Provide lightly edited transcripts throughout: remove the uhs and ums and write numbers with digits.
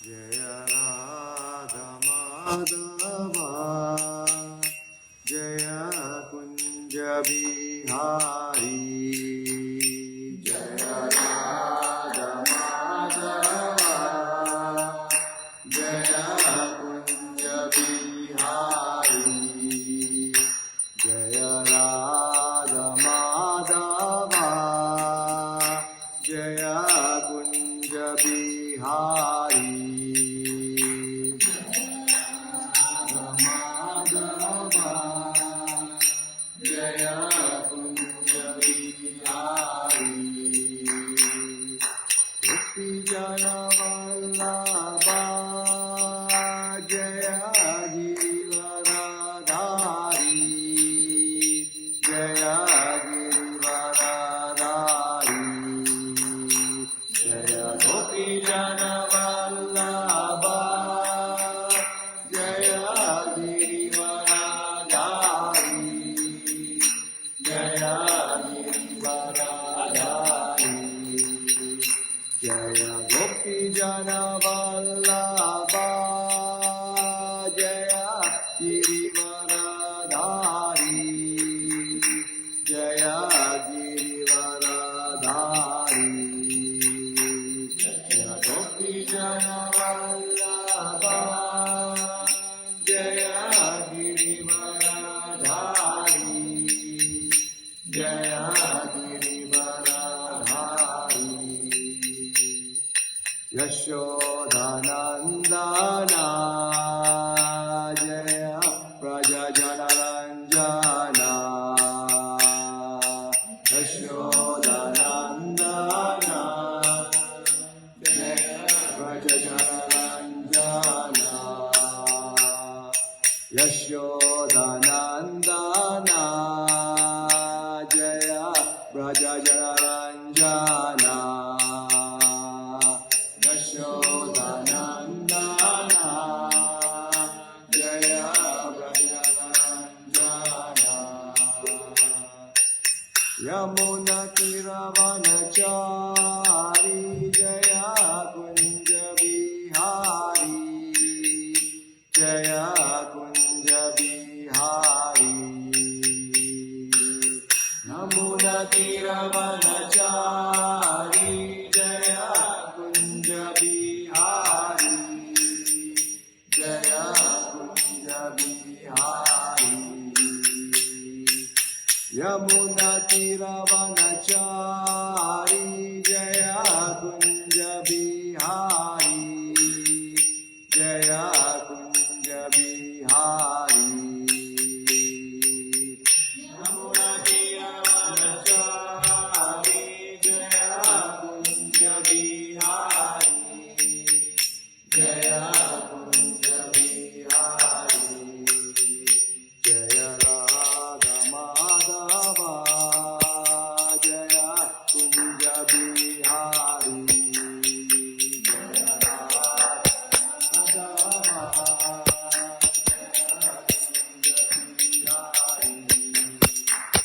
Jaya Radha Madhava Jaya Kunja Bihari Jaya Radha Madhava Jaya Kunja Bihari Jaya Radha Madhava Jaya Kunja Bihari Jaya Vallabha Jaya Givaradhari Jaya Givaradhari Jaya Gopi Jana Vallabha Jaya Givaradhari Jaya Givaradhari Jaya Gopi Jana Vallabha Jaya Girivaradhari Jaya Girivaradhari Jaya Gopi Jana Vallabha Jaya Girivaradhari Jaya Girivaradhari Yashodanandana Jaya Prajajanaranjana Yashodanandana Jaya Prajajanaranjana Yashodanandana Jaya Prajajanaranjana Yashodanandana Jaya Prajanaranjana Yamuna Tiravanachari Jaya Kunja Bihari Jaya Kunja Bihari Yamuna Tiravanachari Jaya Kunja Bihari Jaya Kunja Bihari Yamuna Tiravanachari Jaya Kunja Bihari Jaya Kunja Bihari Yamuna Tiravanachari Jaya Kunja Bihari Jaya Kunja Bihari Jaya Radha Madhava Jaya Kunja Bihari Jaya Radha Madhava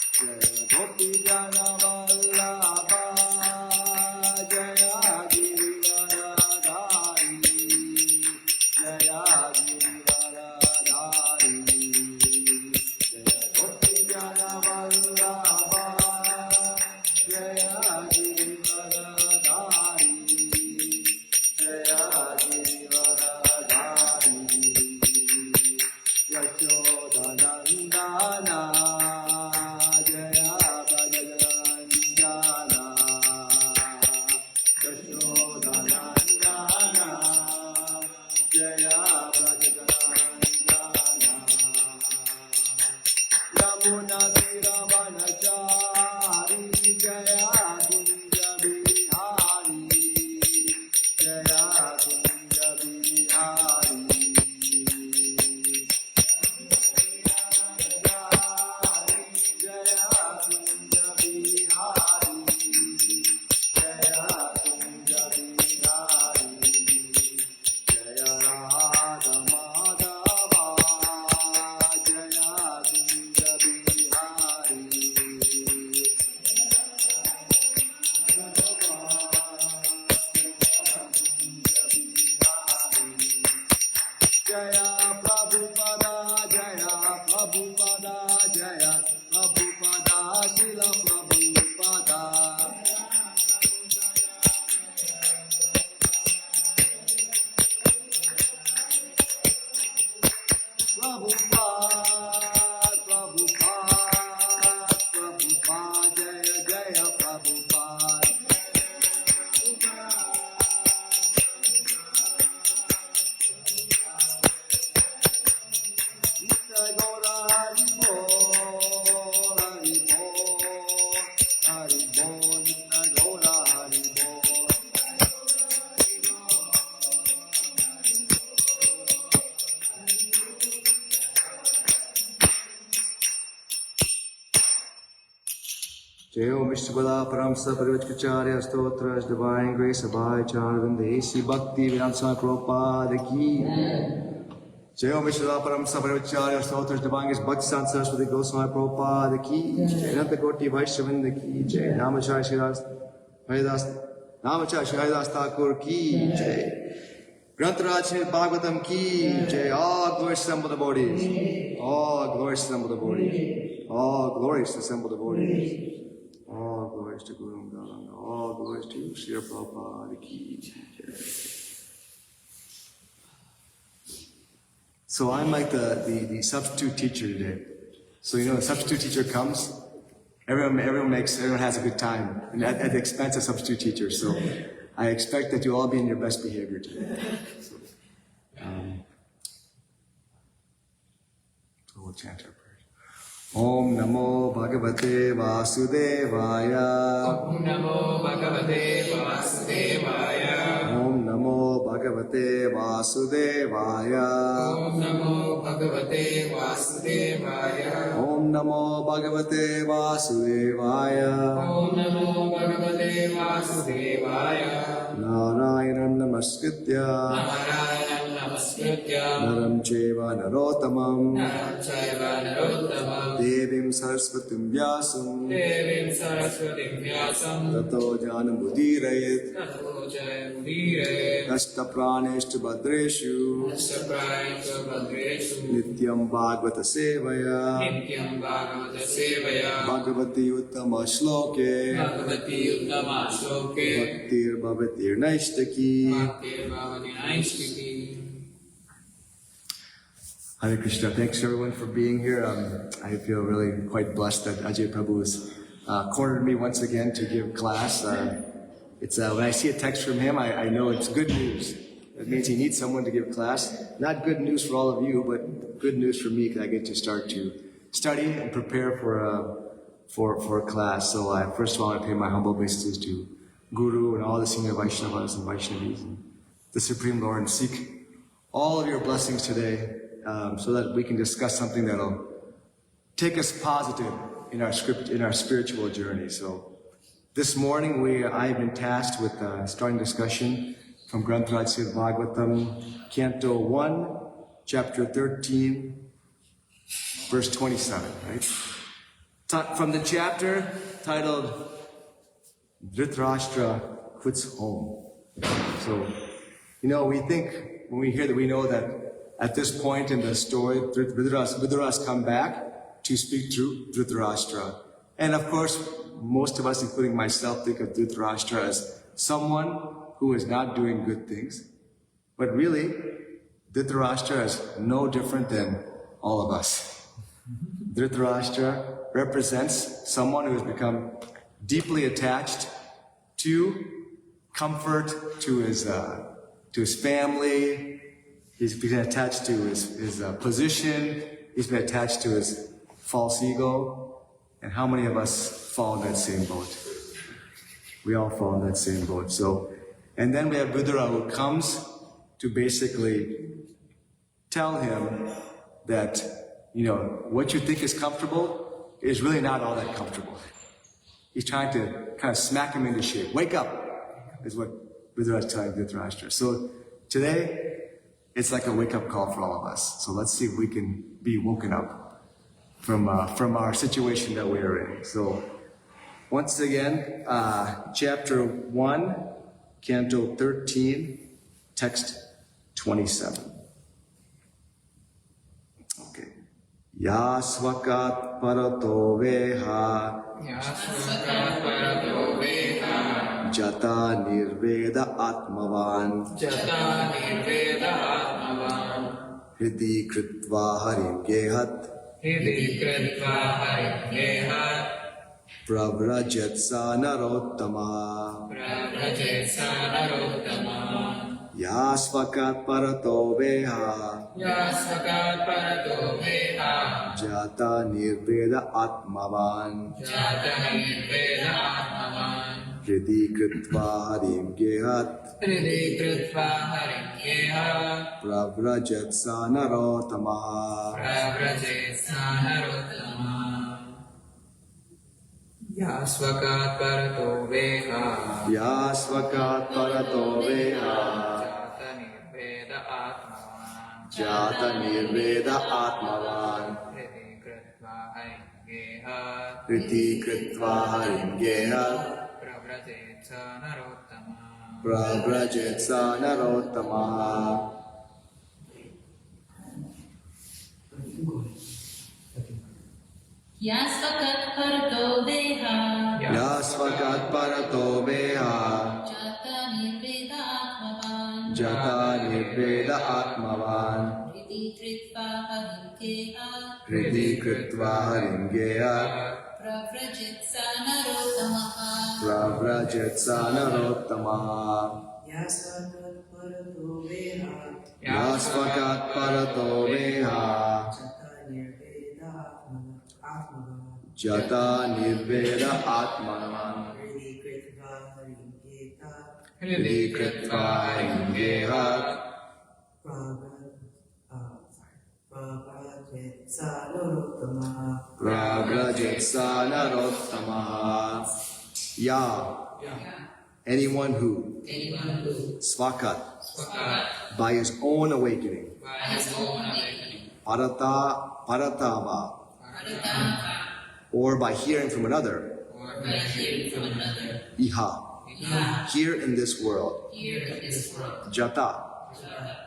Jaya Gopi Jana Vallabha Jaya Girivaradhari Jaya Prabhupada, Jaya Prabhupada, Jaya Prabhupada, Srila Prabhupada. Prabhupada, Prabhupada, Prabhupada, Jaya Jaya Prabhupada. Nitya Gaura Hari Bol, Hari Bol, Hari Bol, Nitya Gaura Hari Bol. Jai Om Vishnupada Paramsa Parivachkacharya Stotras Divine Grace Abhay Charvindesi Bhakti Vedanta Swami Prabhupada Ki. Jai Om Vishnupada Paramsa Parivachkacharya Stotras Divine Grace Bhakti Vedanta Saraswati Goswami Prabhupada Ki. Jai Nanda Koti Vaishnavinda Ki. Jai Namacharya Haridas Thakur Ki. Jai Grantaraj Shrimadbhagavatam Ki. Jai. All glories to assemble devotees. All glories to assemble devotees. All glories to assemble devotees. All glories to Guru Gauranga. All glories to Srila Prabhupada Ki. So I'm like the substitute teacher today. So the substitute teacher comes, everyone has a good time, and at the expense of substitute teachers. So I expect that you all be in your best behavior today. So we'll chant our prayers. Om Namo Bhagavate Vasudevaya. Om Namo Bhagavate Vasudevaya. Om Namo Bhagavate Vasudevaya. Om Namo Bhagavate Vasudevaya. Om Namo Bhagavate Vasudevaya. Om Namo Bhagavate Vasudevaya. Narayanam Namaskritya. Narayanam Namaskritya. Naram Cheva Narottamam. Naram Chaiva Narottamam. Devim Saraswatim Vyasam. Devim Saraswatim Vyasam. Tato Janam Udirayet. Tato Jayamudire. Nashta Praneshtu Bhadreshu. Nashtaprayashu Bhadreshu. Nityam Bhagavata Sevaya. Nityam Bhagavata Sevaya. Bhagavati Uttama Shloke. Bhagavati Uttama Shloke. Bhaktir Bhavatir Naishtaki. Bhaktir Bhavati Naishtaki. Hare Krishna. Thanks everyone for being here. I feel really quite blessed that Ajay Prabhu has cornered me once again to give class. It's when I see a text from him, I know it's good news. It means he needs someone to give class. Not good news for all of you, but good news for me because I get to start to study and prepare for a class. So first of all, I pay my humble obeisances to Guru and all the senior Vaishnavas and Vaishnavis and the Supreme Lord, and seek all of your blessings today. So that we can discuss something that'll take us positive in our spiritual journey. So this morning I've been tasked with starting discussion from Grantaraj Shrimadbhagavatam, Canto 1, Chapter 13, verse 27, right? From the chapter titled Dhritarashtra Quits Home. So, we think, when we hear that, we know that at this point in the story, Vidura's come back to speak to Dhritarashtra. And of course, most of us, including myself, think of Dhritarashtra as someone who is not doing good things. But really, Dhritarashtra is no different than all of us. Dhritarashtra represents someone who has become deeply attached to comfort, to his family. He's been attached to his position. He's been attached to his false ego. And how many of us fall in that same boat? We all fall in that same boat. So, and then we have Vidura who comes to basically tell him that, what you think is comfortable is really not all that comfortable. He's trying to kind of smack him into shape. Wake up, is what Vidura is telling Dhritarashtra. So today, it's like a wake-up call for all of us. So let's see if we can be woken up from our situation that we are in. So once again, chapter 1, Canto 13, text 27. Yasvakat parato veha Yasvakat parato veha jata nirveda atmavan jata nirveda atmavan hridi kritva harim gehat hidi kritva harim gehat pravrajatsa narottama pravrajesa narottama Yasvakat parato veha Yasvakat parato veha jata nirveda atmavan jata nirveda atmavan hridi kritva harim gehat Hridi kritva harim gehat pravrajatsa narottama pravrajesa narottama Yasvakat parato veha Yasvakat parato veha jata nirveda atmavan jata nirveda atmavan Hridi kritva harim gehat hridi kritva harim gehat pravrajesa narottama pravrajatsa narottama Yasvakat parato deha Yasvakat parato veha jata nirveda atmavan jata nirveda atmavan hridi kritva harim geha hridi kritva harim gehat pravrajitsa narottamaha pravrajatsa narottama Yasvakat parato veha Yasvakat parato veha jata nirveda atmavan jata nirveda atmavan hridi kritva harim geta Hridi kritva harim gehat pravrajatsa narottama pravrajatsa narottama Ya anyone who svakat by his own awakening paratava or by hearing from another iha here in this world jata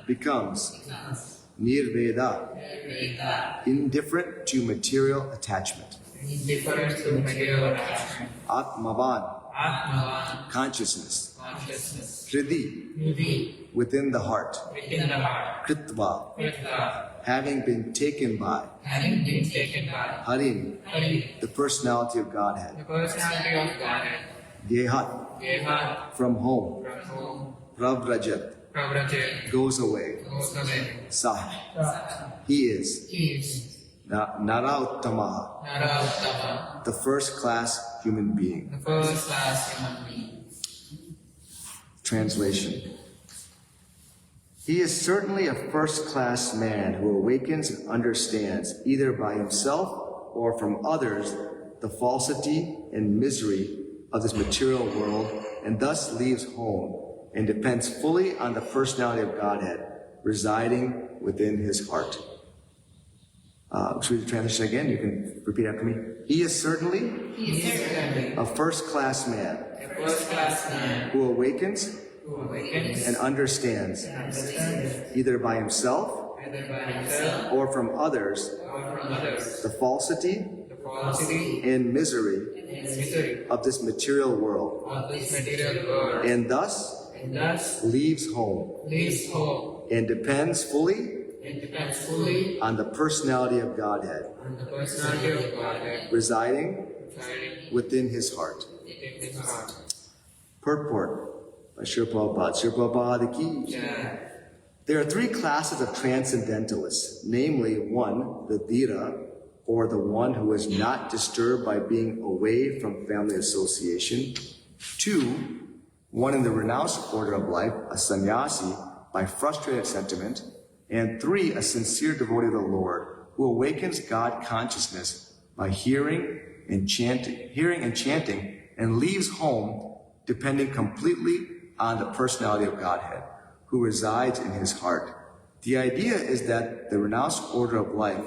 becomes nirveda indifferent to material attachment indifferent to material attachment atmavan atmavan consciousness consciousness hridi Hridi within the heart within the heart kritva kritva having been taken by having been taken by harim Hari the personality of Godhead the personality of Godhead gehat gehat from home from whom pravrajat pravrajat goes away goes away sah he is he is narauttama Narattama the first class human being the first class human being translation He is certainly a first-class man who awakens and understands, either by himself or from others, the falsity and misery of this material world, and thus leaves home and depends fully on the personality of Godhead residing within his heart. Should we read the translation again? You can repeat after me. He is certainly a first-class man a first class man who awakens who awakens and understands, either by himself either by himself or from others, or from others the falsity the falsity and misery and misery of this material world, of this material world and thus and thus leaves home leaves home and depends fully and depends fully on the personality of Godhead on the personality of Godhead residing residing within his heart. within his heart. Purport by Srila Prabhupada. Srila Prabhupada ki. Yeah. There are three classes of transcendentalists, namely one, the Dhira, or the one who is not disturbed by being away from family association. Two, one in the renounced order of life, a sannyasi, by frustrated sentiment. And three, a sincere devotee of the Lord, who awakens God consciousness by hearing and chanting, and leaves home depending completely on the personality of Godhead, who resides in his heart. The idea is that the renounced order of life,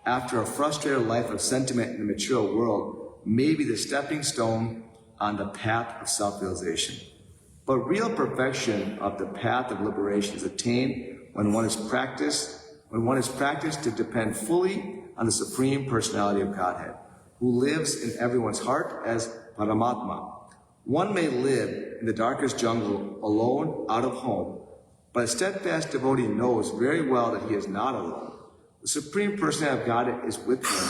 after a frustrated life of sentiment in the material world, may be the stepping stone on the path of self-realization. But real perfection of the path of liberation is attained when one is practiced to depend fully on the Supreme Personality of Godhead, who lives in everyone's heart as Paramatma. One may live in the darkest jungle alone, out of home, but a steadfast devotee knows very well that he is not alone. The Supreme Personality of Godhead is with him,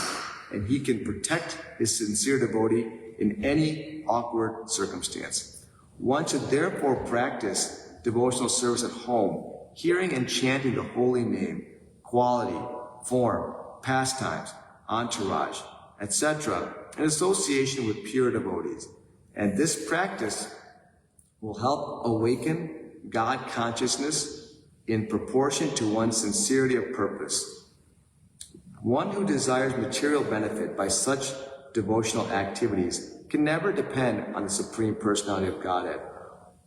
and he can protect his sincere devotee in any awkward circumstance. One should therefore practice devotional service at home, hearing and chanting the holy name, quality, form, pastimes, entourage, etc., in association with pure devotees. And this practice will help awaken God consciousness in proportion to one's sincerity of purpose. One who desires material benefit by such devotional activities can never depend on the Supreme Personality of Godhead,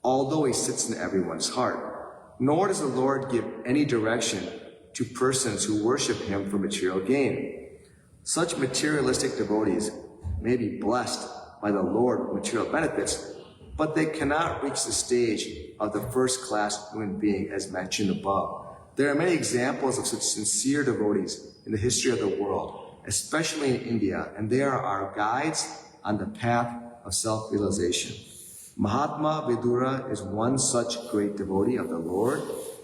although he sits in everyone's heart. Nor does the Lord give any direction to persons who worship him for material gain. Such materialistic devotees may be blessed by the Lord with material benefits, but they cannot reach the stage of the first-class human being as mentioned above. There are many examples of such sincere devotees in the history of the world, especially in India, and they are our guides on the path of self-realization. Mahatma Vidura is one such great devotee of the Lord,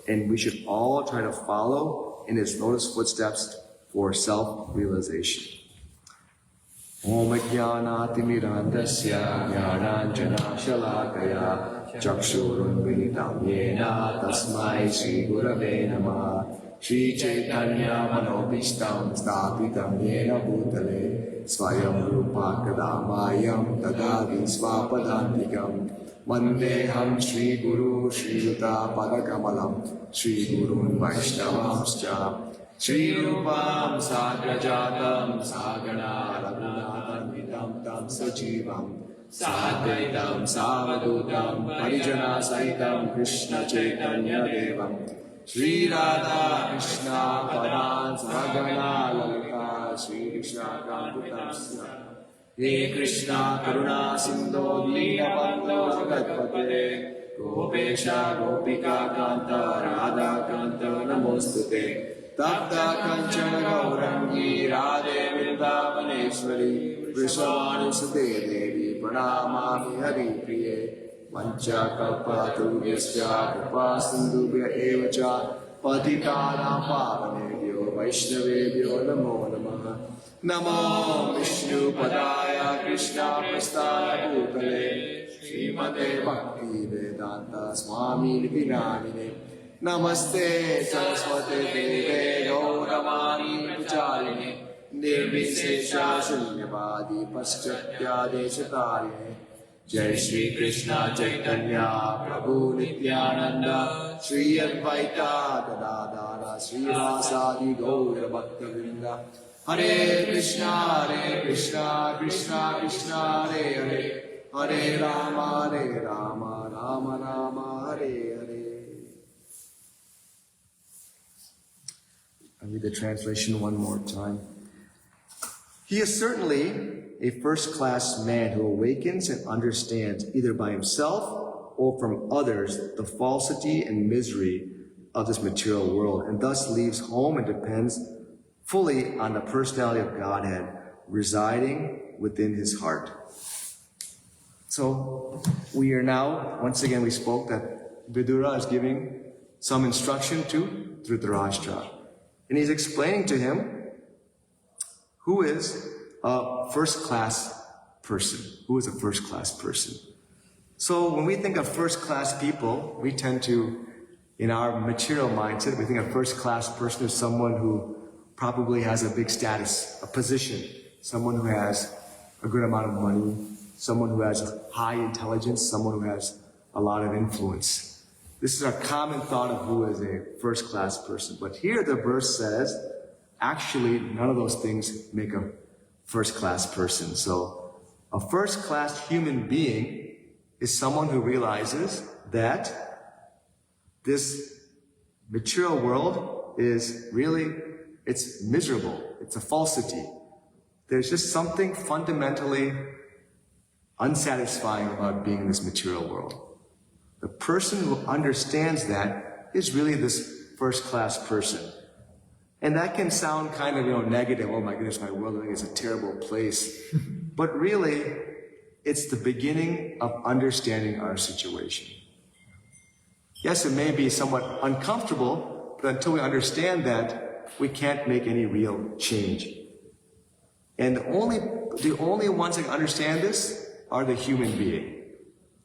and we should all try to follow in his lotus footsteps for self-realization. Om Jnanatimirandasya Jnananjana Shalakaya Chakshurunmilitam Yena Tasmai Shri Gurave Namah Shri Chaitanya Manobishtam Sthapitam Yena Bhutale Swayam Rupa Kadamayam Tadadi Swapadantikam Vandeham Shri Guru Shri Yuta Padakamalam Shri Gurun Vaishnavamscha Shri Rupam Sagrajatam Sagana Raghunatham Tam Sajivam Sadvaitam Savadutam Parijana Sahitam Krishna Chaitanya Devam Shri Radha Krishna Padan Sagana Lalita Shri Krishna Kanputamsya He Krishna Karuna Sindho Leelabandho Jagatpate Gopesha Gopika Kanta Radha Kanta Namostute Tapta Kanchana Gaurangi Radhe Vrindavaneshwari Vrishavanusate Devi Pranamami Hari Priye Mancha Kalpa Turvyasya Kripa Sindhubhya Evacha Patitanam Pavanebhyo Vaishnavebhyo Namo Namaha Namo Vishnu Padaya Krishna Prasthaya Bhutale Srimate Bhakti Vedanta Swami Vinamine Namaste Saraswate Deve Gauramani Pracharine Nirvisesha Shunyavadi Paschatya Deshatarine Jai Shri Krishna Chaitanya Prabhu Nityananda Shri Advaita Gadadara Shri Vasadi Gaura Bhakta Vrinda Hare Krishna Krishna Krishna Hare Hare Hare Rama Rama Rama Hare Hare. I'll read the translation one more time. He is certainly a first-class man who awakens and understands either by himself or from others the falsity and misery of this material world, and thus leaves home and depends fully on the personality of Godhead residing within his heart. So we are now, once again we spoke that Vidura is giving some instruction to Dhritarashtra. And he's explaining to him who is a first-class person. Who is a first-class person? So when we think of first-class people, we tend to, in our material mindset, we think a first-class person is someone who probably has a big status, a position, someone who has a good amount of money, someone who has high intelligence, someone who has a lot of influence. This is our common thought of who is a first-class person. But here the verse says, actually, none of those things make a first-class person. So a first-class human being is someone who realizes that this material world is really, it's miserable. It's a falsity. There's just something fundamentally unsatisfying about being in this material world. The person who understands that is really this first-class person. And that can sound kind of, negative. Oh my goodness, my world is a terrible place. But really, it's the beginning of understanding our situation. Yes, it may be somewhat uncomfortable, but until we understand that, we can't make any real change. And the only ones that can understand this are the human being.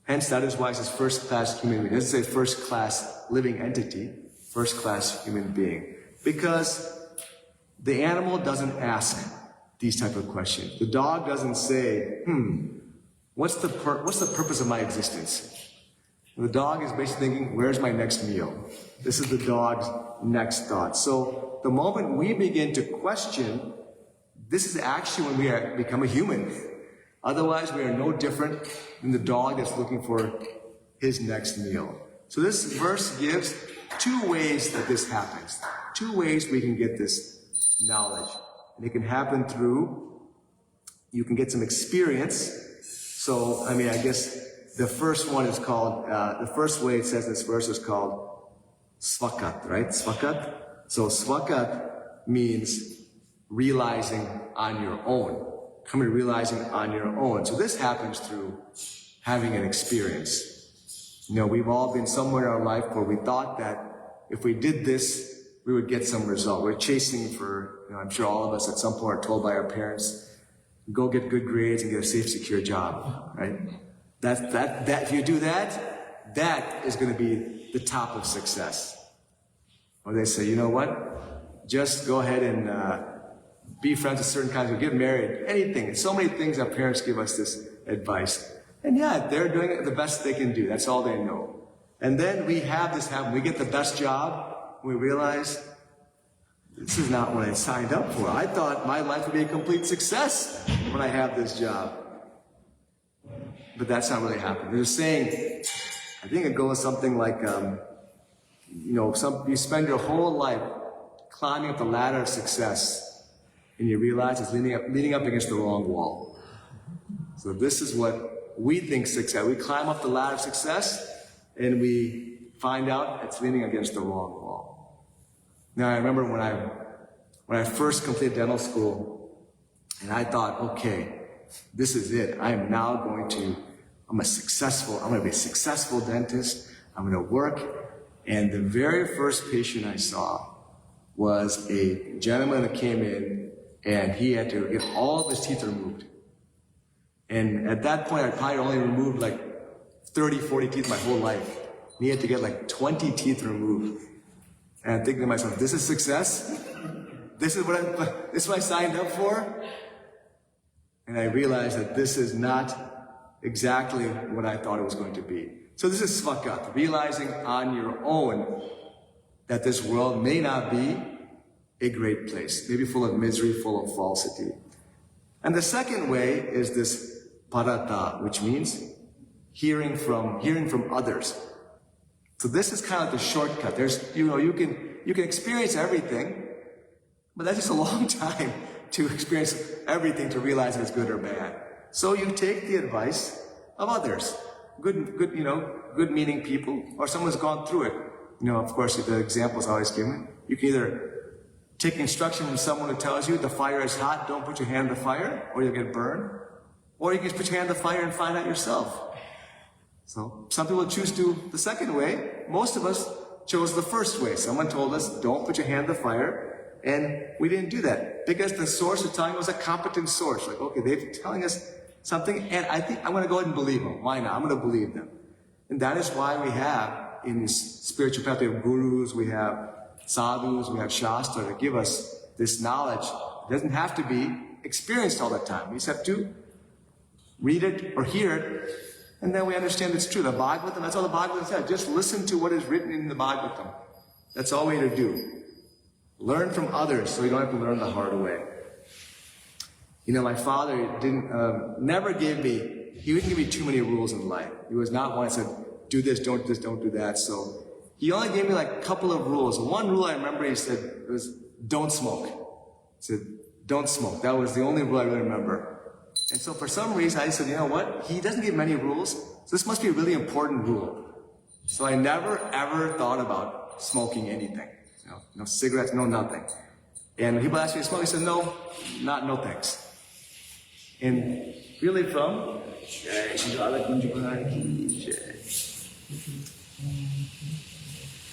Hence, that is why it says first-class human being. It doesn't say first-class living entity, first-class human being. Because the animal doesn't ask these type of questions. The dog doesn't say, what's the purpose of my existence? The dog is basically thinking, where's my next meal? This is the dog's next thought. So the moment we begin to question, this is actually when we become a human. Otherwise, we are no different than the dog that's looking for his next meal. So this verse gives two ways that this happens. Two ways we can get this knowledge. And it can happen through, you can get some experience. So, I guess the first one is called, the first way it says this verse is called svakat, right? Svakat. So svakat means realizing on your own. Coming to realizing on your own. So this happens through having an experience. We've all been somewhere in our life where we thought that if we did this, we would get some result. We're chasing for, I'm sure all of us at some point are told by our parents, go get good grades and get a safe, secure job, right? That if you do that, that is going to be the top of success. Or they say, you know what? Just go ahead and be friends with certain kinds of, get married, anything. So many things our parents give us this advice. And yeah, they're doing it the best they can do. That's all they know. And then we have this happen. We get the best job. We realize this is not what I signed up for. I thought my life would be a complete success when I have this job. But that's not really happening. They're saying, I think it goes something like, you spend your whole life climbing up the ladder of success, and you realize it's leaning up against the wrong wall. So this is what we think success. We climb up the ladder of success, and we find out it's leaning against the wrong wall. Now, I remember when I first completed dental school, and I thought, okay, this is it. I'm going to be a successful dentist. I'm going to work. And the very first patient I saw was a gentleman that came in, and he had to get all of his teeth removed. And at that point, I probably only removed like 30, 40 teeth my whole life. And he had to get like 20 teeth removed. And I'm thinking to myself, this is success? This is what I signed up for? And I realized that this is not exactly what I thought it was going to be. So this is svakat, realizing on your own that this world may not be a great place, maybe full of misery, full of falsity. And the second way is this parata, which means hearing from others. So this is kind of the shortcut. There's, you can experience everything, but that's just a long time to experience everything to realize if it's good or bad. So you take the advice of others, good meaning people, or someone who's gone through it. Of course, the example is always given. You can either take instruction from someone who tells you the fire is hot, don't put your hand in the fire, or you'll get burned. Or you can put your hand in the fire and find out yourself. So some people choose to do the second way. Most of us chose the first way. Someone told us, don't put your hand in the fire, and we didn't do that because the source was telling us was a competent source. Like, okay, they're telling us something, and I think I'm going to go ahead and believe them. Why not? I'm going to believe them. And that is why we have, in this spiritual path, we have gurus, we have sadhus, we have shastra to give us this knowledge. It doesn't have to be experienced all the time. We just have to read it or hear it, and then we understand it's true. The Bhagavatam, that's all the Bhagavatam said. Just listen to what is written in the Bhagavatam. That's all we have to do. Learn from others so you don't have to learn the hard way. My father never gave me, he wouldn't give me too many rules in life. He was not one that said, do this, don't do that. So he only gave me like a couple of rules. One rule I remember he said was, don't smoke. He said, don't smoke. That was the only rule I really remember. And so for some reason I said, you know what? He doesn't give many rules, so this must be a really important rule. So I never ever thought about smoking anything. No cigarettes, no nothing. And when people ask me to smoke, I said, no thanks. And really from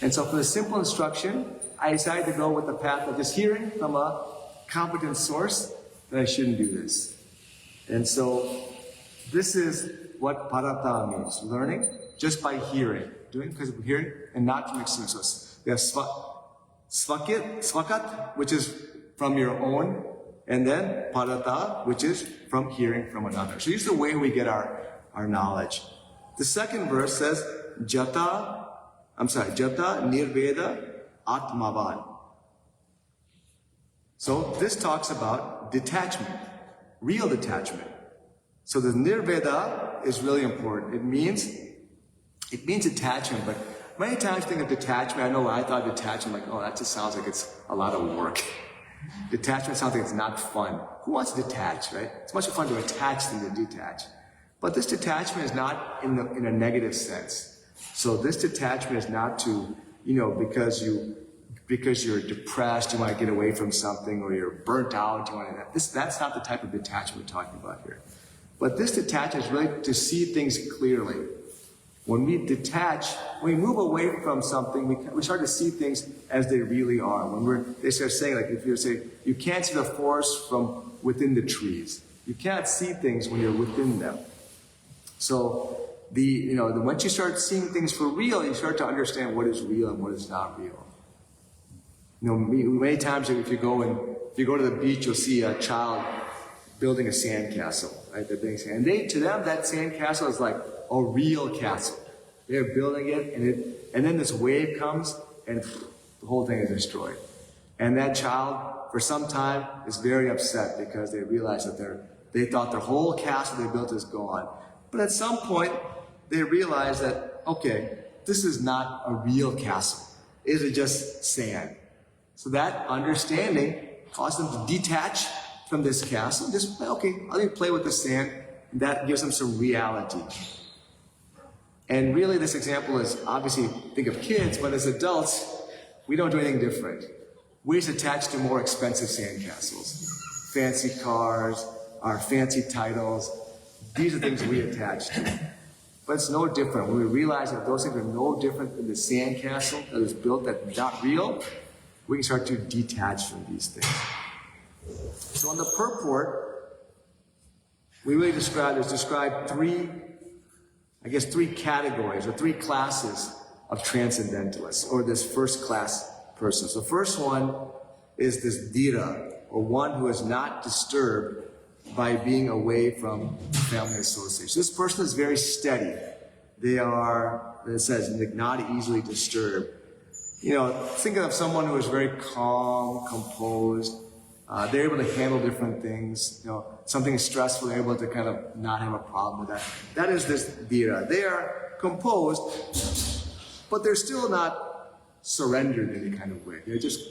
and so for the simple instruction, I decided to go with the path of just hearing from a competent source that I shouldn't do this. And so this is what parata means, learning just by hearing, doing because of hearing and not from experience. We have svakat, which is from your own, and then parata, which is from hearing from another. So this is the way we get our knowledge. The second verse says, Jata nirveda atmavan. So this talks about detachment, real detachment. So the nirveda is really important. It means detachment, but many times you think of detachment, I know when I thought detachment, like, oh, that just sounds like it's a lot of work. Detachment sounds like it's not fun. Who wants to detach, right? It's much more fun to attach than to detach. But this detachment is not in a negative sense. So this detachment is not to, because you're depressed, you want to get away from something, or you're burnt out, that's not the type of detachment we're talking about here. But this detachment is really to see things clearly. When we detach, when we move away from something, we start to see things as they really are. They start saying, like, if you're saying, you can't see the forest from within the trees. You can't see things when you're within them. So, once you start seeing things for real, you start to understand what is real and what is not real. Many times if you go to the beach, you'll see a child building a sandcastle, right? They're building sand. And to them, that sandcastle is like a real castle. They're building it, and then this wave comes, and the whole thing is destroyed. And that child, for some time, is very upset because they realize that they thought their whole castle they built is gone. But at some point, they realize that, okay, this is not a real castle. It is just sand. So that understanding caused them to detach from this castle. Just, okay, let me play with the sand. And that gives them some reality. And really this example is, obviously, think of kids, but as adults, we don't do anything different. We just attach to more expensive sandcastles. Fancy cars, our fancy titles. These are things we attach to. But it's no different. When we realize that those things are no different than the sandcastle that is built that's not real, we can start to detach from these things. So in the purport, we really describe three categories or three classes of transcendentalists, or this first class person. So the first one is this dhira, or one who is not disturbed by being away from family association. This person is very steady. They are, it says, not easily disturbed. Think of someone who is very calm, composed. They're able to handle different things. Something is stressful, they're able to kind of not have a problem with that. That is this dhira. They are composed, but they're still not surrendered in any kind of way.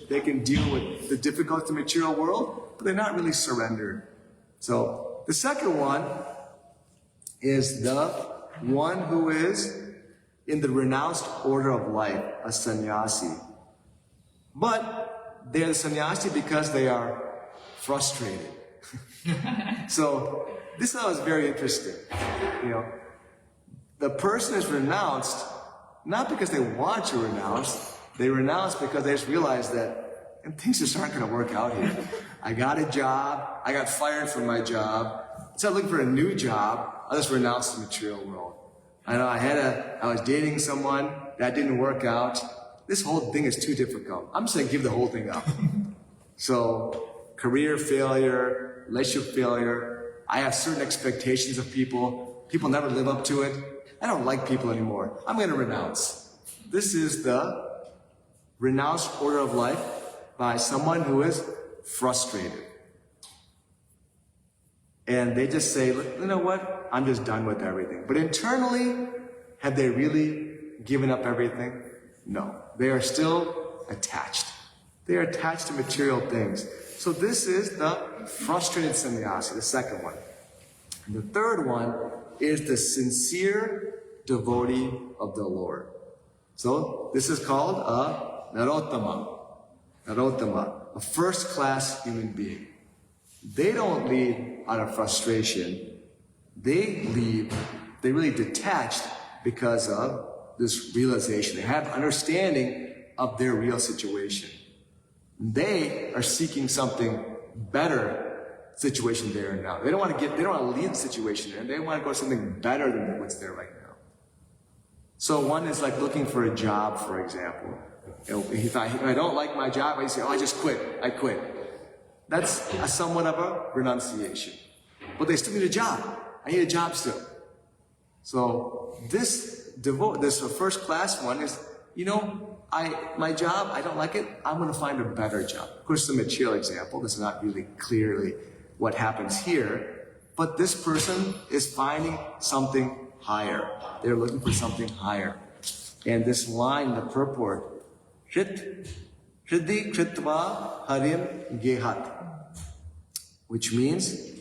They can deal with the difficulties of the material world, but they're not really surrendered. So the second one is the one who is in the renounced order of life, a sannyasi. But they're the sannyasi because they are frustrated. So this was very interesting. The person is renounced not because they want to renounce. They renounce because they just realize that things just aren't going to work out here. I got a job. I got fired from my job. Instead of looking for a new job, I just renounced the material world. I was dating someone, that didn't work out. This whole thing is too difficult. I'm just going to give the whole thing up. So, career failure, relationship failure. I have certain expectations of people. People never live up to it. I don't like people anymore. I'm going to renounce. This is the renounced order of life by someone who is frustrated. And they just say, you know what? I'm just done with everything. But internally, have they really given up everything? No. They are still attached. They are attached to material things. So this is the frustrated sannyasi, the second one. And the third one is the sincere devotee of the Lord. So this is called a narottama. Narottama, a first-class human being. They don't leave out of frustration. They really detached because of this realization. They have understanding of their real situation. They are seeking something better situation there and now. They don't want to leave the situation there. They want to go to something better than what's there right now. So one is like looking for a job, for example. If I don't like my job, I say, I just quit. I quit. That's somewhat of a renunciation. But they still need a job. I need a job still. So this first class one is, my job, I don't like it, I'm going to find a better job. Of course, the material example, this is not really clearly what happens here, but this person is finding something higher. They're looking for something higher. And this line, the purport, Hriddhi Kritva Harim Gehat, which means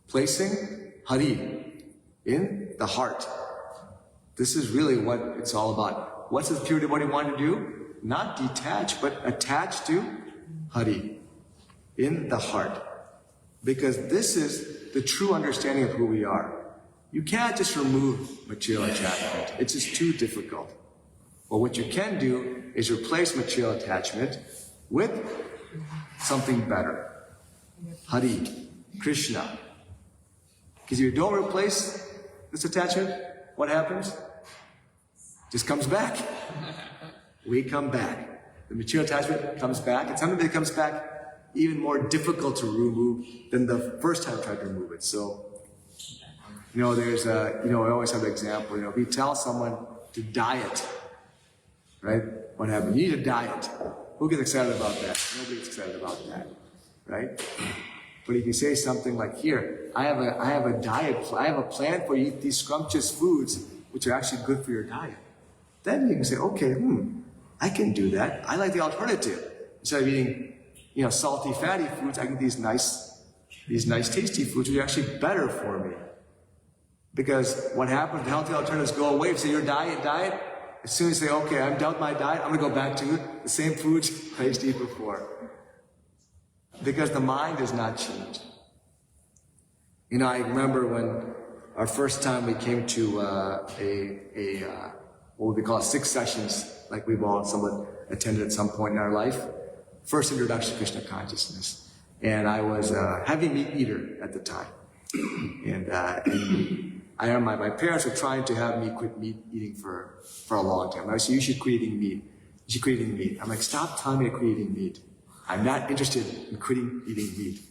placing Hari in the heart. This is really what it's all about. What's the pure devotee want to do? Not detach, but attach to Hari in the heart. Because this is the true understanding of who we are. You can't just remove material attachment. It's just too difficult. But what you can do is replace material attachment with something better. Hari, Krishna. Because if you don't replace this attachment, what happens? Just comes back. We come back. The material attachment comes back, and something that comes back even more difficult to remove than the first time I tried to remove it. So, there's I always have the example, if you tell someone to diet, right? What happens? You need a diet. Who gets excited about that? Nobody gets excited about that, right? But if you say something like, here, I have a diet, I have a plan for you to eat these scrumptious foods, which are actually good for your diet. Then you can say, okay, I can do that. I like the alternative. Instead of eating, salty, fatty foods, I can eat these nice, tasty foods, which are actually better for me. Because what happens, the healthy alternatives go away. If you say your diet, as soon as you say, okay, I'm done with my diet, I'm going to go back to the same foods I used to eat before. Because the mind does not change. I remember when our first time we came to what we call 6 sessions, like we've all somewhat attended at some point in our life. First introduction to Krishna consciousness. And I was a heavy meat eater at the time. And I remember my parents were trying to have me quit meat eating for a long time. I said, you should quit eating meat. You should quit eating meat. I'm like, stop telling me to quit eating meat. I'm not interested in quitting eating meat.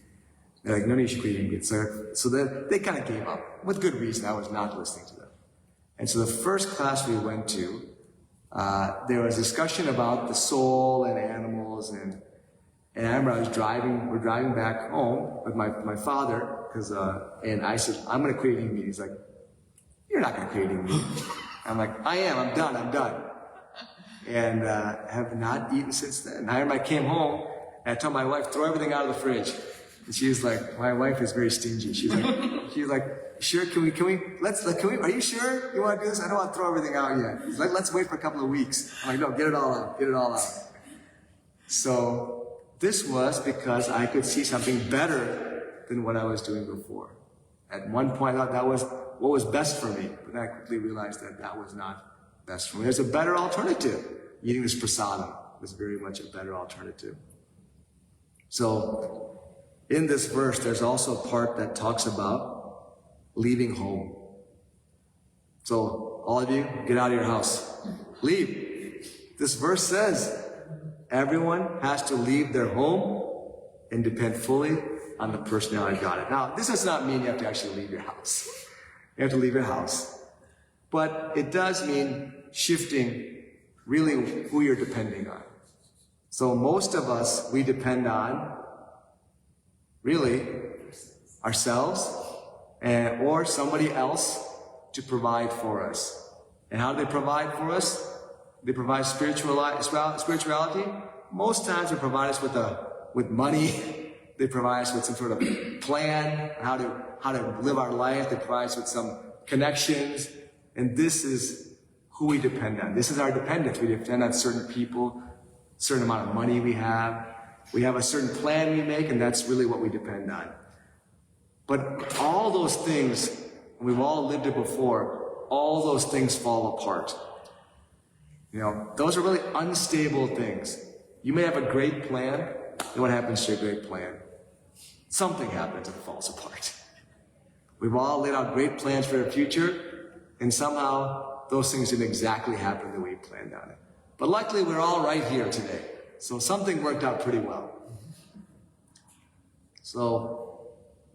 They're like, no, you should quit eating meat. So they kind of gave up. With good reason, I was not listening to them. And so the first class we went to, there was discussion about the soul and animals, and I remember we're driving back home with my father, and I said, I'm going to quit eating meat. He's like, you're not going to quit eating meat. I'm like, I am, I'm done. And have not eaten since then. And I remember I came home, and I told my wife, throw everything out of the fridge. And she was like, my wife is very stingy. She's like, sure, are you sure you want to do this? I don't want to throw everything out yet. She's like, let's wait for a couple of weeks. I'm like, no, get it all out. So this was because I could see something better than what I was doing before. At one point, I thought that was what was best for me, but then I quickly realized that was not best for me. There's a better alternative. Eating this prasadam was very much a better alternative. So, in this verse, there's also a part that talks about leaving home. So, all of you, get out of your house. Leave. This verse says, everyone has to leave their home and depend fully on the personality of God. Now, this does not mean you have to actually leave your house. You have to leave your house. But it does mean shifting really who you're depending on. So most of us, we depend on really ourselves or somebody else to provide for us. And how do they provide for us? They provide spirituality. Most times they provide us with money. They provide us with some sort of plan, how to live our life. They provide us with some connections. And this is who we depend on. This is our dependence. We depend on certain people certain amount of money we have. We have a certain plan we make, and that's really what we depend on. But all those things, we've all lived it before, all those things fall apart. You know, those are really unstable things. You may have a great plan, and what happens to your great plan? Something happens and it falls apart. We've all laid out great plans for the future, and somehow those things didn't exactly happen the way we planned on it. But luckily, we're all right here today. So something worked out pretty well. So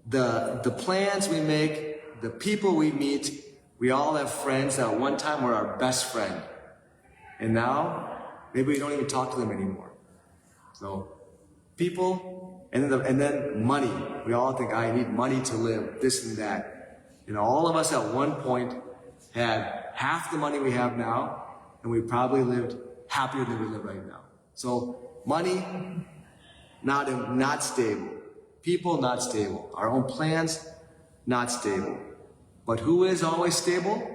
the plans we make, the people we meet, we all have friends that at one time were our best friend. And now, maybe we don't even talk to them anymore. So people, and then money. We all think, I need money to live, this and that. You know, all of us at one point had half the money we have now, and we probably lived happier than we live right now. So money, not stable. People, not stable. Our own plans, not stable. But who is always stable?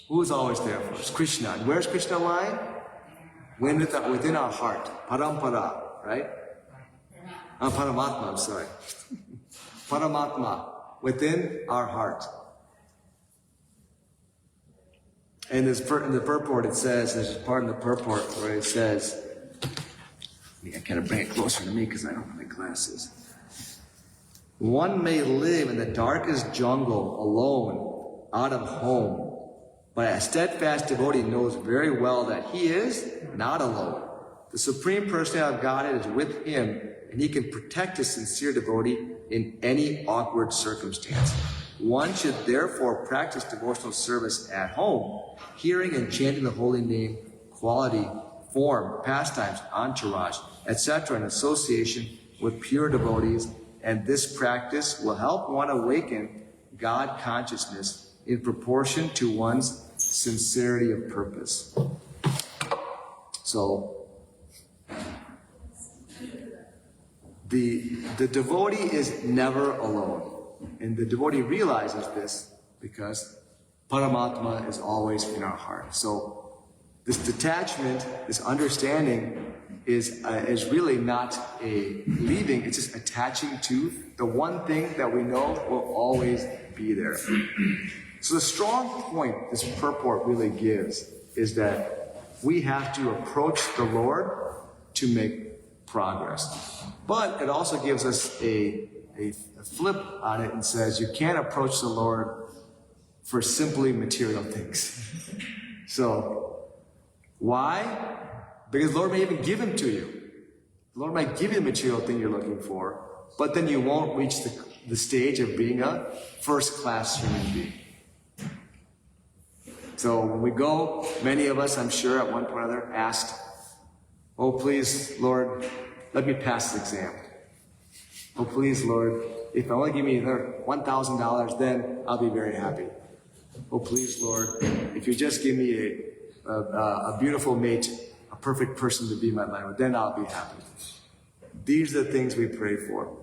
Who is always there for us? Krishna. And where's Krishna lying? Within our heart. Parampara, right? Paramatma, I'm sorry. Paramatma, within our heart. And in the purport it says, there's a part in the purport where it says, I gotta bring it closer to me because I don't have my glasses. One may live in the darkest jungle alone, out of home, but a steadfast devotee knows very well that he is not alone. The Supreme Personality of Godhead is with him, and he can protect his sincere devotee in any awkward circumstance. One should therefore practice devotional service at home, hearing and chanting the holy name, quality, form, pastimes, entourage, etc. in association with pure devotees, and this practice will help one awaken God consciousness in proportion to one's sincerity of purpose. So, the devotee is never alone. And the devotee realizes this because Paramatma is always in our heart. So this detachment, this understanding is really not a leaving, it's just attaching to the one thing that we know will always be there. So the strong point this purport really gives is that we have to approach the Lord to make progress. But it also gives us a flip on it and says you can't approach the Lord for simply material things. So, why? Because the Lord may even give him to you. The Lord might give you the material thing you're looking for, but then you won't reach the stage of being a first-class human being. So when we go, many of us, I'm sure, at one point or other, asked, oh, please, Lord, let me pass this exam. Oh, please, Lord, if I only give me $1,000, then I'll be very happy. Oh, please, Lord, if you just give me a beautiful mate, a perfect person to be in my life with, then I'll be happy. These are the things we pray for.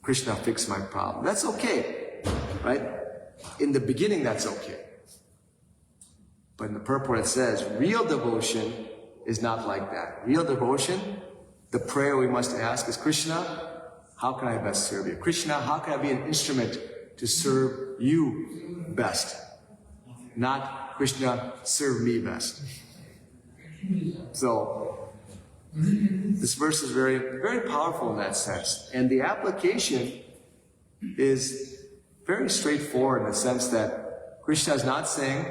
Krishna, fix my problem. That's okay, right? In the beginning, that's okay. But in the purport it says, real devotion is not like that. Real devotion, the prayer we must ask is, Krishna, how can I best serve you? Krishna, how can I be an instrument to serve you best? Not, Krishna, serve me best. So, this verse is very, very powerful in that sense. And the application is very straightforward in the sense that Krishna is not saying,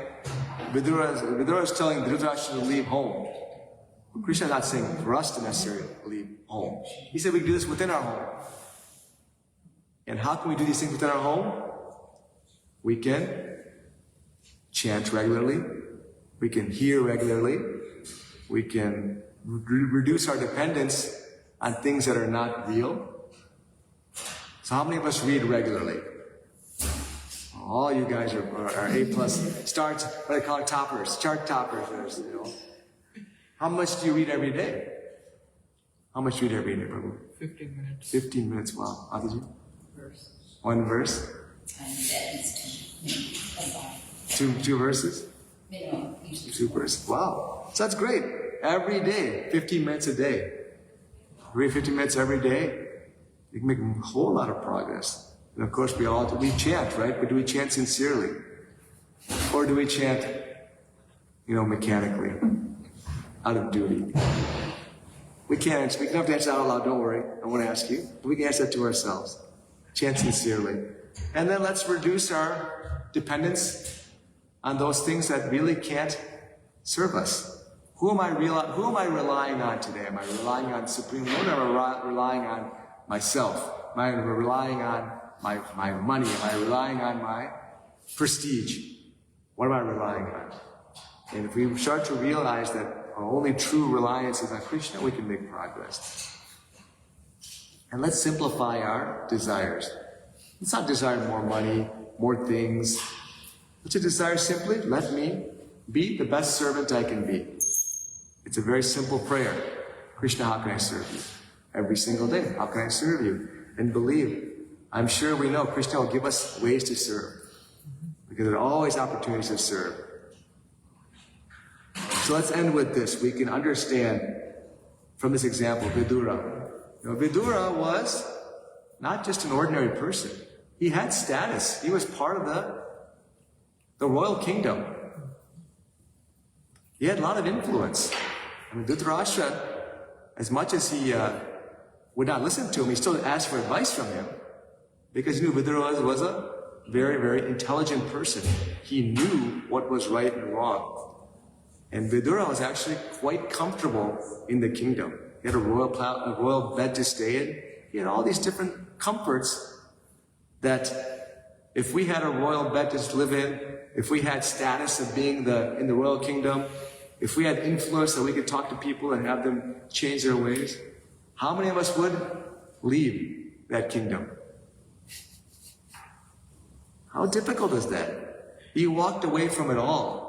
Vidura is telling Dhritarashtra to leave home. But Krishna is not saying for us to necessarily leave home. He said we can do this within our home. And how can we do these things within our home? We can chant regularly. We can hear regularly. We can reduce our dependence on things that are not real. So how many of us read regularly? All you guys are A+ starts, what I call it, toppers, chart toppers, you know. How much do you read every day? How much do you read every day, Prabhu? 15 minutes. 15 minutes, wow. How did you? Verse. One verse? And Two verses? minimum, usually. 2 verses, wow. So that's great. Every day, 15 minutes a day. Read 15 minutes every day. You can make a whole lot of progress. And of course, we chant, right? But do we chant sincerely? Or do we chant, mechanically, out of duty? We don't have to answer out loud, don't worry. I won't ask you. But we can answer that to ourselves. Chant sincerely. And then let's reduce our dependence on those things that really can't serve us. Who am I relying on today? Am I relying on Supreme Lord, or am I relying on myself? Am I relying on my money? Am I relying on my prestige? What am I relying on? And if we start to realize that our only true reliance is on Krishna, we can make progress. And let's simplify our desires. Let's not desire more money, more things. Let's just desire simply, let me be the best servant I can be. It's a very simple prayer. Krishna, how can I serve you? Every single day, how can I serve you? And believe, I'm sure we know Krishna will give us ways to serve. Because there are always opportunities to serve. So let's end with this. We can understand from this example, Vidura. Vidura was not just an ordinary person. He had status. He was part of the royal kingdom. He had a lot of influence. Dhritarashtra, as much as he would not listen to him, he still asked for advice from him. Because he knew Vidura was a very, very intelligent person. He knew what was right and wrong. And Vidura was actually quite comfortable in the kingdom. He had a royal bed to stay in. He had all these different comforts that if we had a royal bed to live in, if we had status of being in the royal kingdom, if we had influence that we could talk to people and have them change their ways, how many of us would leave that kingdom? How difficult is that? He walked away from it all.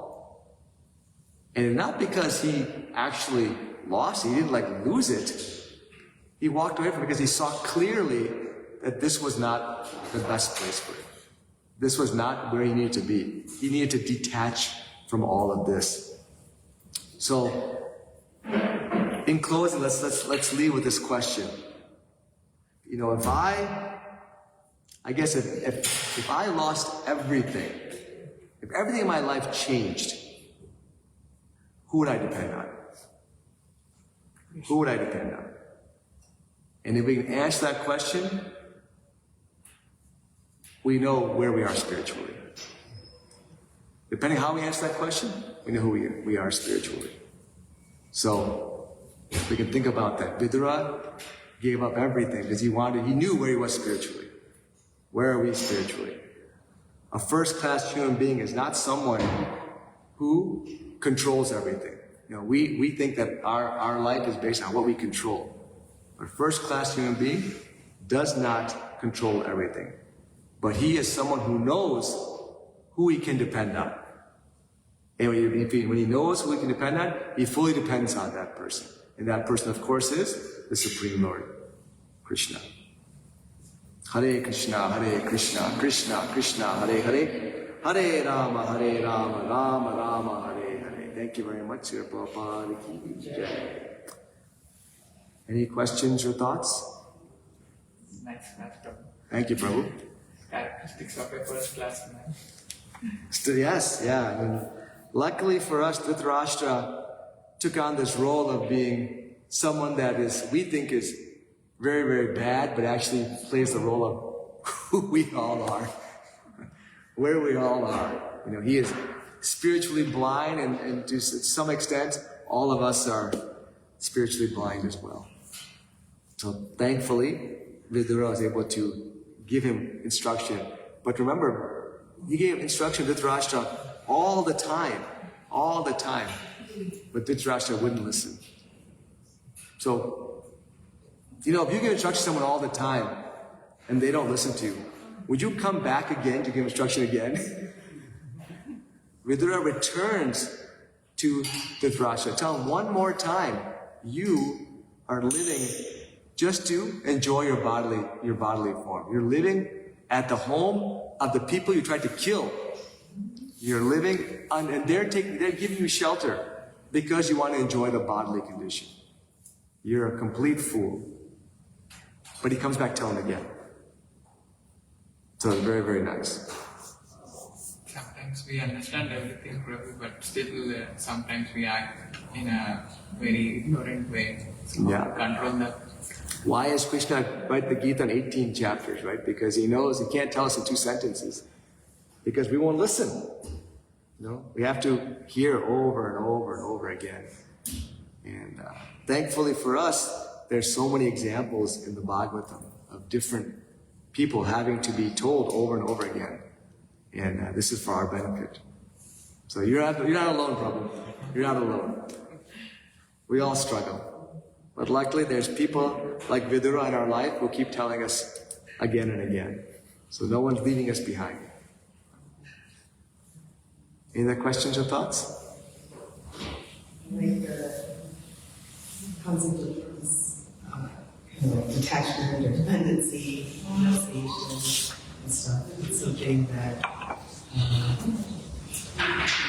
And not because he actually lost, he didn't lose it. He walked away from it because he saw clearly that this was not the best place for him. This was not where he needed to be. He needed to detach from all of this. So, in closing, let's leave with this question. If I lost everything, if everything in my life changed, who would I depend on? Who would I depend on? And if we can answer that question, we know where we are spiritually. Depending on how we answer that question, we know who we are spiritually. So, we can think about that. Vidura gave up everything because he knew where he was spiritually. Where are we spiritually? A first-class human being is not someone who controls everything. We think that our life is based on what we control. A first-class human being does not control everything. But he is someone who knows who he can depend on. And when he knows who he can depend on, he fully depends on that person. And that person, of course, is the Supreme Lord, Krishna. Hare Krishna, Krishna Krishna, Hare Hare, Hare Rama, Rama Rama, Hare Hare. Thank you very much, Sri Prabhupada Ki Jai. Any questions or thoughts? Nice class, Prabhu. Thank you, Prabhu. Characteristics of a first class man. Yes, yeah. Luckily for us, Dhritarashtra took on this role of being someone that we think is very, very bad, but actually plays the role of who we all are, where we all are. He is spiritually blind, and to some extent, all of us are spiritually blind as well. So thankfully, Vidura was able to give him instruction. But remember, he gave instruction to Dhritarashtra all the time. But Dhritarashtra wouldn't listen. So, if you give instruction to someone all the time and they don't listen to you, would you come back again to give instruction again? Vidura returns to Dhritarashtra. Tell him one more time, you are living just to enjoy your bodily form. You're living at the home of the people you tried to kill. You're living and they're giving you shelter. because you want to enjoy the bodily condition. You're a complete fool. But he comes back telling again. So it's very, very nice. Sometimes we understand everything, Prabhu, but still sometimes we act in a very ignorant way. So Yeah. control that. Why is Krishna write the Gita in 18 chapters, right? Because he knows he can't tell us in 2 sentences. Because we won't listen. You know, we have to hear over and over and over again. And thankfully for us, there's so many examples in the Bhagavatam of different people having to be told over and over again. And this is for our benefit. So you're not alone, Prabhu. You're not alone. We all struggle. But luckily there's people like Vidura in our life who keep telling us again and again. So no one's leaving us behind. Any other questions or thoughts? Like the concept of this, detachment or dependency, renunciation, and stuff. It's something that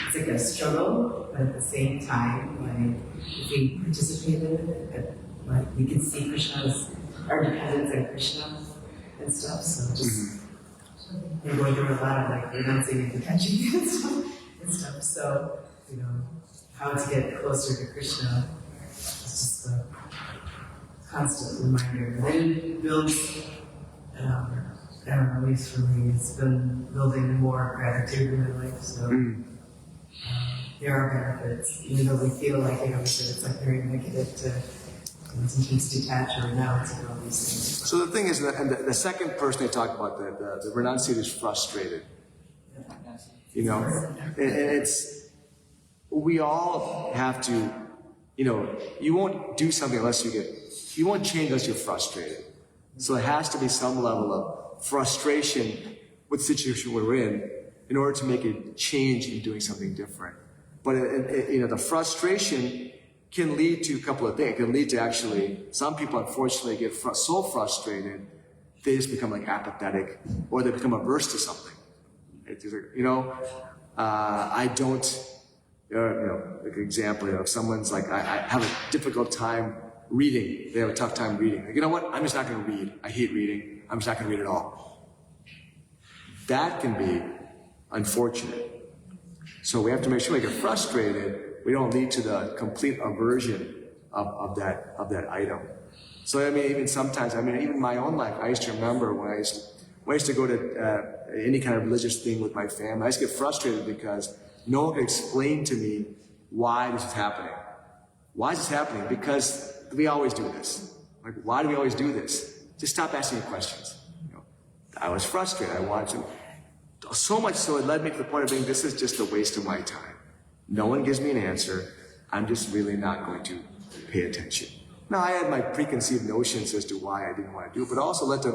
it's like a struggle, but at the same time, like if we participate in it, like we can see Krishna's our dependence on Krishna and stuff. So just we're going through a lot of like renouncing and detaching and stuff. So how to get closer to Krishna is just a constant reminder. And then it builds, I don't know, at least for me, it's been building more gratitude in my life. So there are benefits, even though we feel like, it's like very negative to sometimes detach or renounce and all these things. So the thing is, that, and the second person they talk about, the renunciate is frustrated. And it's, we all have to, you won't do something unless you won't change unless you're frustrated. So it has to be some level of frustration with the situation we're in order to make a change in doing something different. But the frustration can lead to a couple of things. It can lead to actually, some people unfortunately get so frustrated, they just become like apathetic, or they become averse to something. I don't, like an example, if someone's like, I have a difficult time reading, they have a tough time reading. Like, you know what, I'm just not going to read. I hate reading. I'm just not going to read at all. That can be unfortunate. So we have to make sure we get frustrated, we don't lead to the complete aversion of that item. So even sometimes, even my own life, I used to remember when I used to go to any kind of religious thing with my family, I used to get frustrated because no one could explain to me why this is happening. Why is this happening? Because we always do this. Like, why do we always do this? Just stop asking me questions. I was frustrated. I wanted to. So much so it led me to the point of being, this is just a waste of my time. No one gives me an answer. I'm just really not going to pay attention. Now, I had my preconceived notions as to why I didn't want to do it, but also led to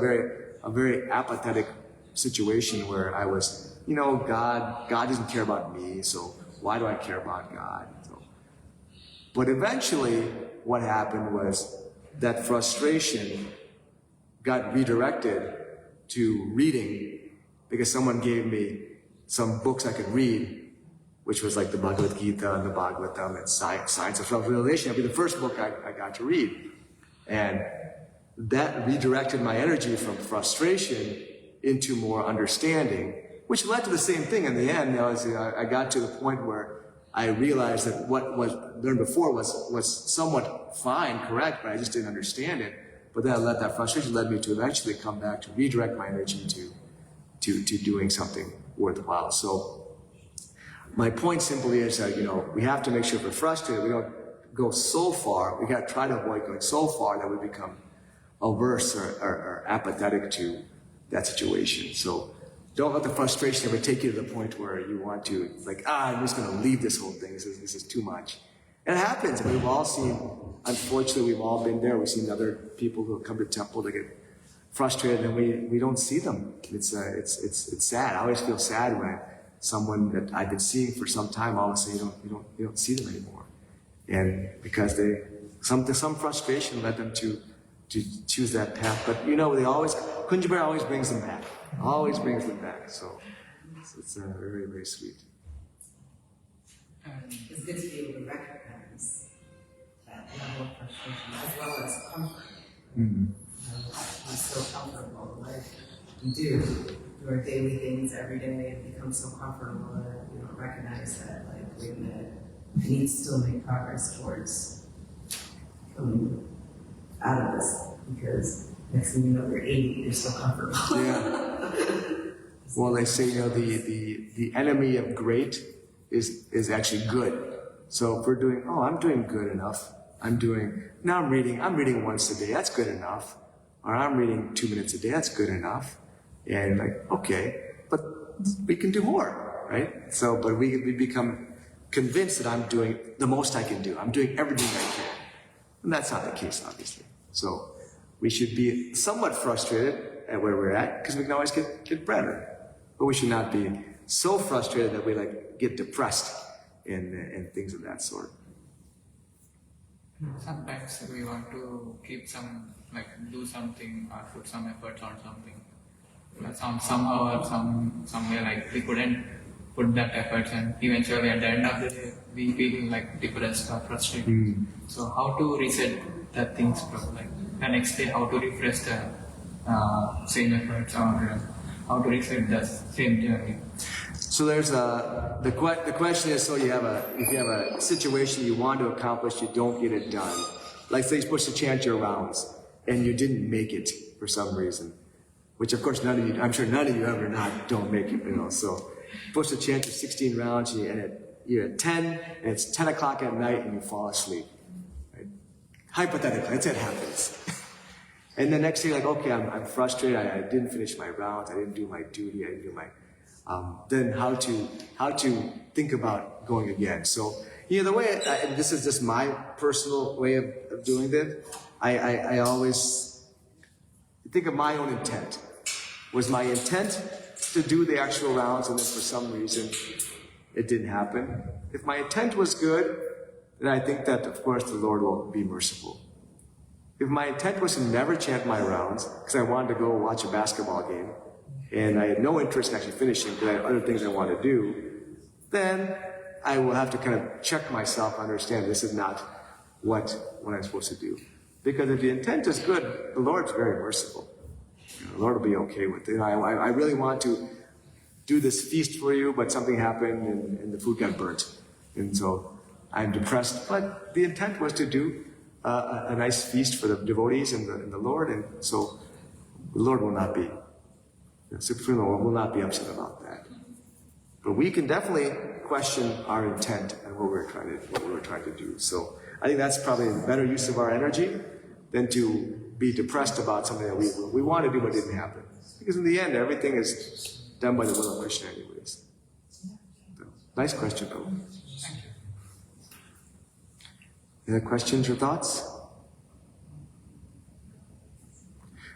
a very apathetic situation where I was, God doesn't care about me, so why do I care about God? But eventually, what happened was that frustration got redirected to reading because someone gave me some books I could read, which was like the Bhagavad Gita and the Bhagavatam and Science of Self-Realization. That'd be the first book I got to read. And that redirected my energy from frustration into more understanding, which led to the same thing in the end. I got to the point where I realized that what was learned before was somewhat fine, correct, but I just didn't understand it. But then that frustration led me to eventually come back to redirect my energy to doing something worthwhile. So my point simply is that, we have to make sure if we're frustrated, we don't go so far. We got to try to avoid going so far that we become averse or apathetic to that situation. So don't let the frustration ever take you to the point where you want to, I'm just going to leave this whole thing. This is too much. And it happens. We've all seen, unfortunately, we've all been there. We've seen other people who come to the temple, they get frustrated and we don't see them. It's sad. I always feel sad when someone that I've been seeing for some time, all of a sudden you don't see them anymore. And because some frustration led them to choose that path. But Kunjabara always brings them back. Always brings them back. So it's very, very sweet. It's good to be able to recognize that level of frustration as well as comfort. Mm-hmm. I'm so comfortable. Like we do our daily things every day, it becomes so comfortable that we don't recognize that, like, wait a minute, I need to still make progress towards coming out of this, because next thing you know, you're 80, you're still comfortable. Yeah. Well, they say, the enemy of great is actually good. So if we're doing, I'm doing good enough. I'm reading once a day, that's good enough. Or I'm reading 2 minutes a day, that's good enough. And like, okay, but we can do more, right? So, but we become convinced that I'm doing the most I can do. I'm doing everything I can. And that's not the case, obviously. So we should be somewhat frustrated at where we're at, because we can always get better. But we should not be so frustrated that we get depressed and things of that sort. Sometimes we want to keep do something or put some efforts on something. Somehow or some way, we couldn't put that efforts, and eventually at the end of the day we feel depressed or frustrated. So how to reset the things, the next day, how to refresh the same efforts, or how to reset the same journey. So there's the question is, if you have a situation you want to accomplish, you don't get it done. Like say you're supposed to chant your rounds and you didn't make it for some reason. Which of course I'm sure none of you ever don't make it, So you're supposed to chant your 16 rounds and you're at 10 and it's 10 o'clock at night and you fall asleep. Right? Hypothetically, that happens. And the next day you're like, okay, I'm frustrated, I didn't finish my rounds, I didn't do my duty, I didn't do my then how to think about going again. So the way this is just my personal way of doing it. I always think of my own intent. Was my intent to do the actual rounds, and then for some reason it didn't happen? If my intent was good, then I think that of course the Lord will be merciful. If my intent was to never chant my rounds because I wanted to go watch a basketball game, and I had no interest in actually finishing because I had other things I wanted to do, then I will have to kind of check myself and understand this is not what I'm supposed to do. Because if the intent is good, the Lord's very merciful. The Lord will be okay with it. I really want to do this feast for you, but something happened and the food got burnt. And so I'm depressed. But the intent was to do a nice feast for the devotees and the Lord. And so the Lord will not be, the Supreme Lord will not be upset about that. But we can definitely question our intent and what we're trying to do. So I think that's probably a better use of our energy than to be depressed about something that we want to do but didn't happen. Because in the end, everything is done by the will of Krishna anyways. So, nice question, Prabhu. Thank you. Any other questions or thoughts?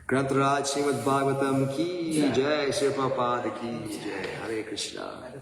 Grantaraj Shrimadbhagavatam ki jai, Shri Prabhupada ki jai, Hare Krishna.